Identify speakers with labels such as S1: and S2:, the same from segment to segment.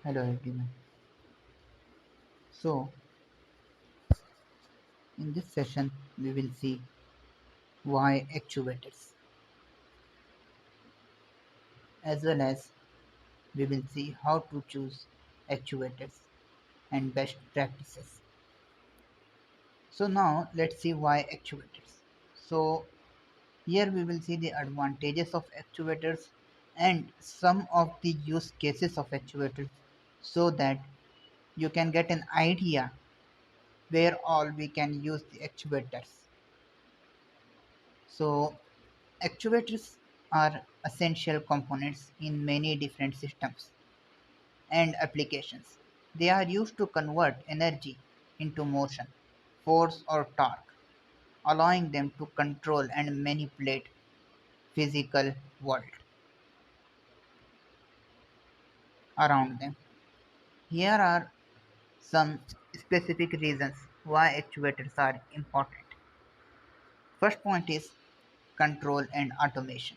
S1: Hello everyone. So, in this session, we will see why actuators, as well as we will see how to choose actuators and best practices. So, now let's see why actuators. So, here we will see the advantages of actuators and some of the use cases of actuators so that you can get an idea where all we can use the actuators. So, actuators are essential components in many different systems and applications. They are used to convert energy into motion, force, or torque, allowing them to control and manipulate physical world around them. Here are some specific reasons why actuators are important. First point is control and automation.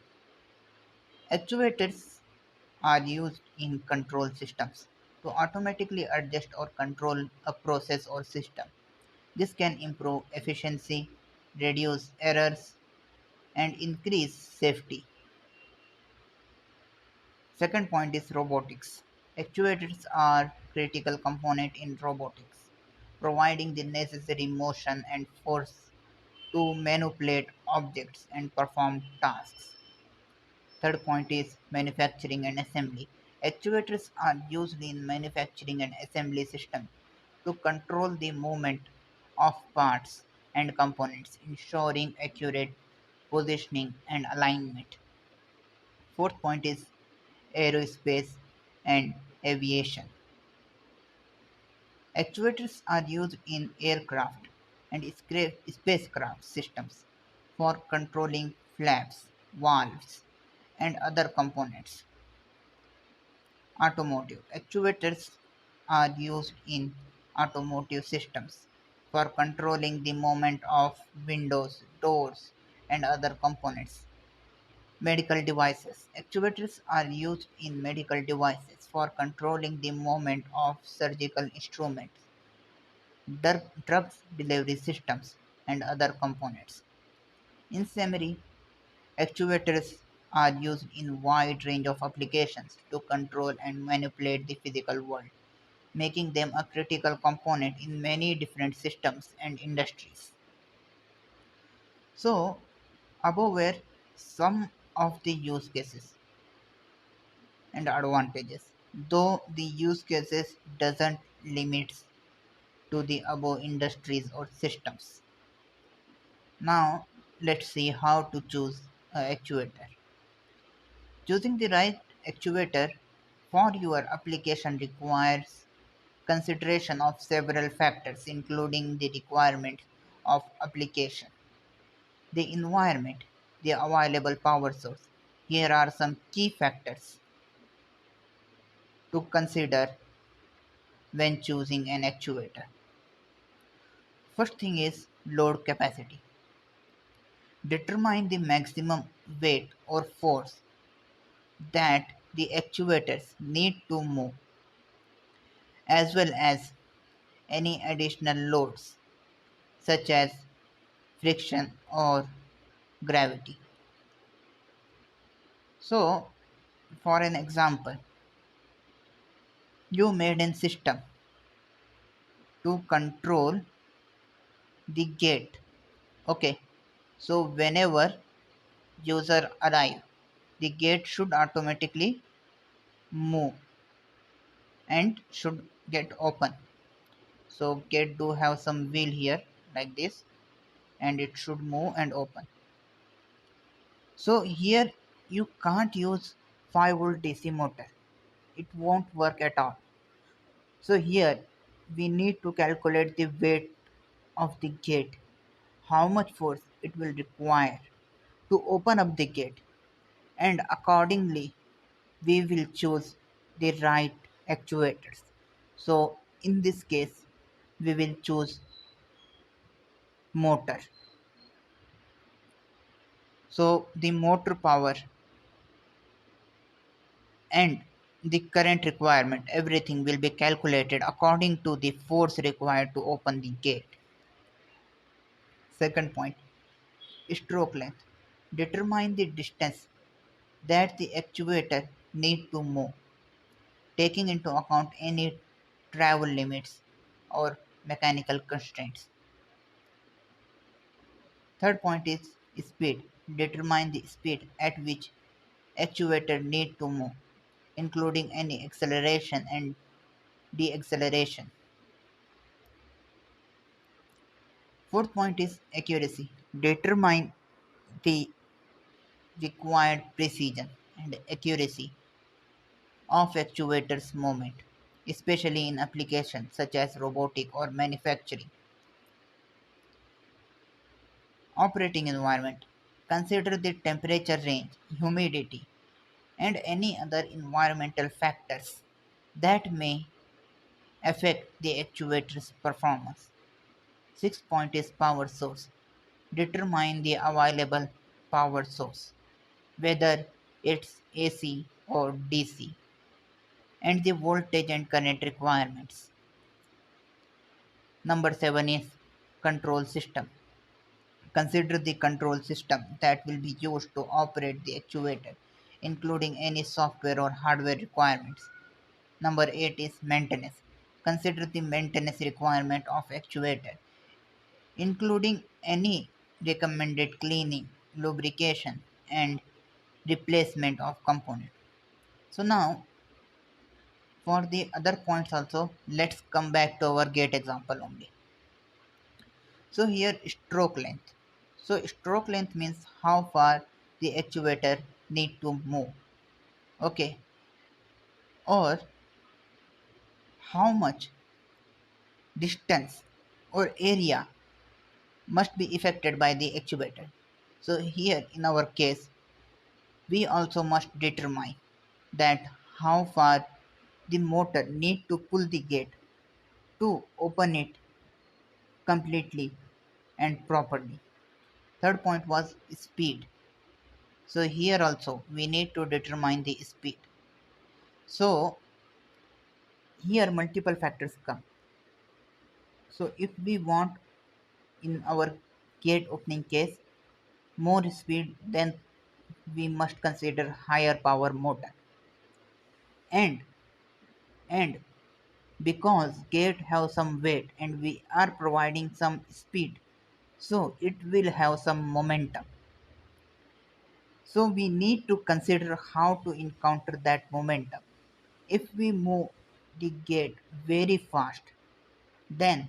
S1: Actuators are used in control systems to automatically adjust or control a process or system. This can improve efficiency, reduce errors, and increase safety. Second point is robotics. Actuators are critical component in robotics, providing the necessary motion and force to manipulate objects and perform tasks. Third point is manufacturing and assembly. Actuators are used in manufacturing and assembly systems to control the movement of parts and components, ensuring accurate positioning and alignment. Fourth point is aerospace and aviation. Actuators are used in aircraft and spacecraft systems for controlling flaps, valves, and other components. Automotive actuators are used in automotive systems for controlling the movement of windows, doors, and other components. Medical devices actuators are used in medical devices for controlling the movement of surgical instruments, drugs delivery systems, and other components. In summary, actuators are used in a wide range of applications to control and manipulate the physical world, making them a critical component in many different systems and industries. So, above were some of the use cases and advantages, though the use cases doesn't limit to the above industries or systems. Now, let's see how to choose an actuator. Choosing the right actuator for your application requires consideration of several factors including the requirements of application, the environment, the available power source. Here are some key factors to consider when choosing an actuator. First thing is load capacity. Determine the maximum weight or force that the actuators need to move, as well as any additional loads such as friction or gravity. So, for an example, you made a system to control the gate. Okay, so whenever user arrive, the gate should automatically move and should get open. So gate do have some wheel here like this, and it should move and open. So here you can't use 5-volt DC motor, it won't work at all. So here we need to calculate the weight of the gate, how much force it will require to open up the gate, and accordingly we will choose the right actuators. So in this case we will choose motor. So the motor power and the current requirement. Everything will be calculated according to the force required to open the gate. Second point, stroke length. Determine the distance that the actuator need to move, taking into account any travel limits or mechanical constraints. Third point is speed. Determine the speed at which actuator need to move, including any acceleration and deceleration. Fourth point is accuracy. Determine the required precision and accuracy of actuators movement, especially in applications such as robotic or manufacturing. Operating environment. Consider the temperature range, humidity, and any other environmental factors that may affect the actuator's performance. Sixth point is power source. Determine the available power source, whether it's AC or DC, and the voltage and current requirements. Number 7 is control system. Consider the control system that will be used to operate the actuator, including any software or hardware requirements. Number 8 is maintenance. Consider the maintenance requirement of actuator, including any recommended cleaning, lubrication, and replacement of component. So now for the other points also, let's come back to our gate example only. So here stroke length. So stroke length means how far the actuator need to move. Okay. Or how much distance or area must be affected by the actuator. So here in our case, we also must determine that how far the motor need to pull the gate to open it completely and properly. Third point was speed. So here also we need to determine the speed. So here multiple factors come. So if we want in our gate opening case more speed, then we must consider higher power motor. And and because gate have some weight and we are providing some speed, so it will have some momentum. So we need to consider how to encounter that momentum. If we move the gate very fast, then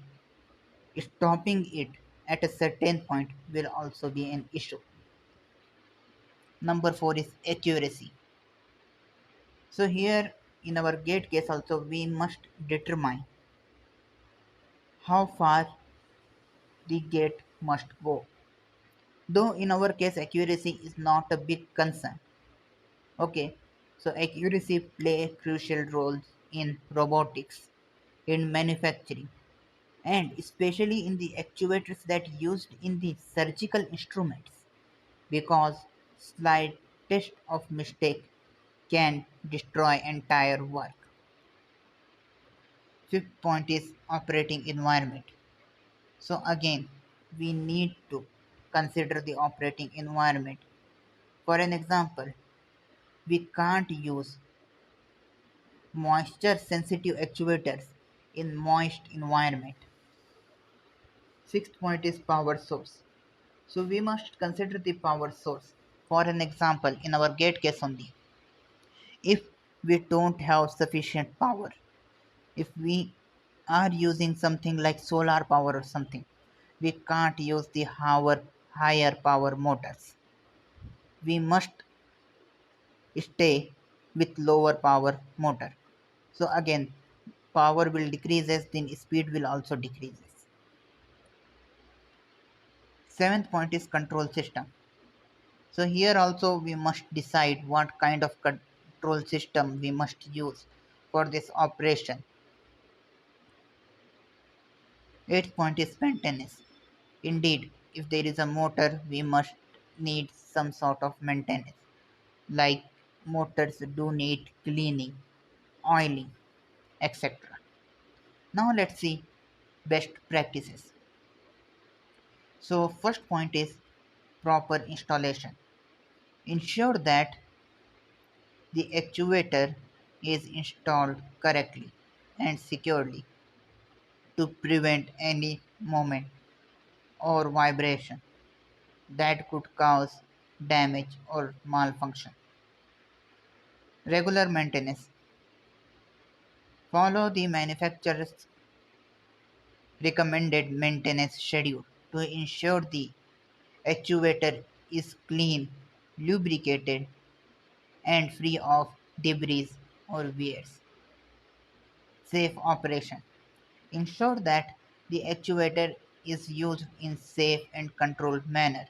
S1: stopping it at a certain point will also be an issue. Number 4 is accuracy. So here in our gate case also we must determine how far the gate must go. Though in our case accuracy is not a big concern. Okay, so accuracy play crucial roles in robotics, in manufacturing, and especially in the actuators that used in the surgical instruments, because slightest of mistake can destroy entire work. Fifth point is operating environment. So again, we need to consider the operating environment. For an example, we can't use moisture sensitive actuators in moist environment. Sixth point is power source. So we must consider the power source. For an example, in our gate case only, if we don't have sufficient power, if we are using something like solar power or something, we can't use the higher power motors. We must stay with lower power motor. So again, power will decreases, then speed will also decreases. Seventh point is control system. So here also we must decide what kind of control system we must use for this operation. Eighth point is maintenance. Indeed, if there is a motor, we must need some sort of maintenance. Like motors do need cleaning. oiling, etc. Now let's see best practices. So first point is proper installation. Ensure that the actuator is installed correctly and securely to prevent any movement or vibration that could cause damage or malfunction. Regular maintenance. Follow the manufacturer's recommended maintenance schedule to ensure the actuator is clean, lubricated, and free of debris or wears. Safe operation. Ensure that the actuator is used in safe and controlled manner,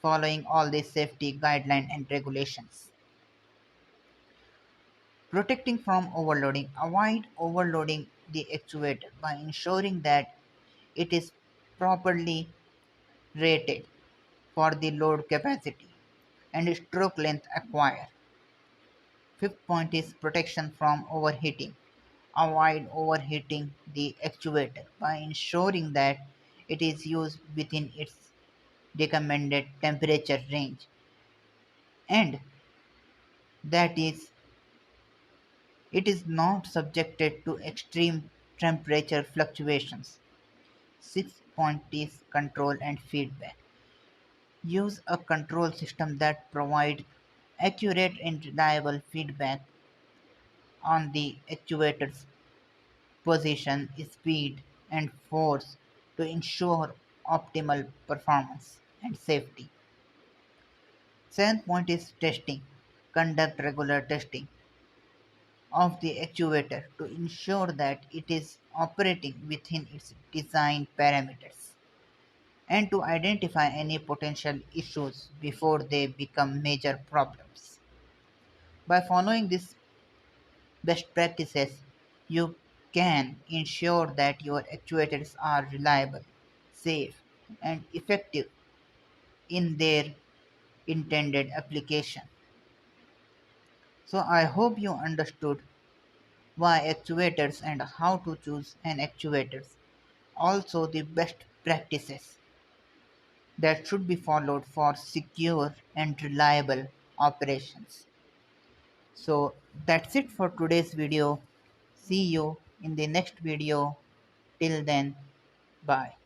S1: following all the safety guidelines and regulations. Protecting from overloading. Avoid overloading the actuator by ensuring that it is properly rated for the load capacity and stroke length acquired. Fifth point is protection from overheating. Avoid overheating the actuator by ensuring that it is used within its recommended temperature range and that is it is not subjected to extreme temperature fluctuations. Sixth point is control and feedback. Use a control system that provides accurate and reliable feedback on the actuator's position, speed, and force to ensure optimal performance and safety. Seventh point is testing. Conduct regular testing of the actuator to ensure that it is operating within its design parameters and to identify any potential issues before they become major problems. By following these best practices, you can ensure that your actuators are reliable, safe, and effective in their intended application. So, I hope you understood why actuators and how to choose an actuators. Also, the best practices that should be followed for secure and reliable operations. So, that's it for today's video. See you in the next video. Till then, bye.